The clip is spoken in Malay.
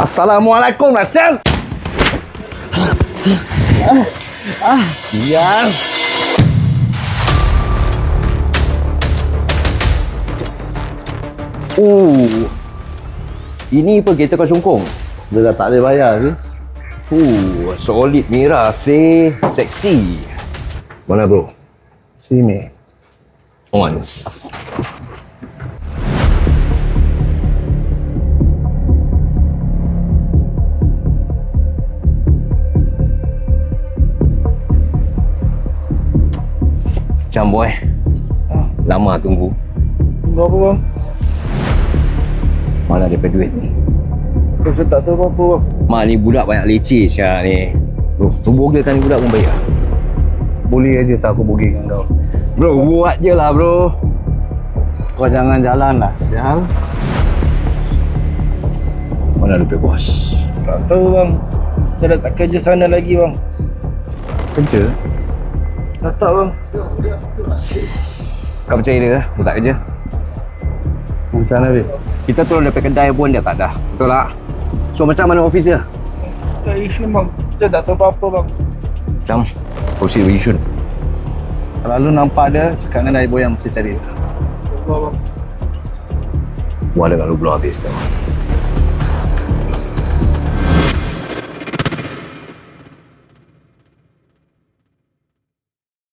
Assalamualaikum, Nasir. Biar. Ini apa kereta kau sungkong? Dia dah tak boleh bayar ke? Solid merah sih, seksi. Mana bro? Sini. Once. Macam boy. Lama tunggu. Berapa bang? Mana dia duit? Saya tak tahu apa-apa bang. Mak ni budak banyak leceh siap ni. Tu bogakan ni budak pun bayar. Boleh aja tak aku bogey dengan kau. Bro, buat je lah bro. Kau jangan jalan lah, sial. Mana duit bos? Tak tahu bang. Saya dah tak kerja sana lagi bang. Kerja? Dah tak bang. Kau percaya dia ke? Aku tak kerja. Macam mana Bil? Kita turun daripada kedai pun dia tak dah. Betul tak? So macam mana office dia? Tak isu bang. Saya tak tahu apa-apa bang. Macam proceed with Yishun. Kalau lu nampak dia, cakap dengan Ibu yang mesti cari. Buat dengan lu belum habis tau.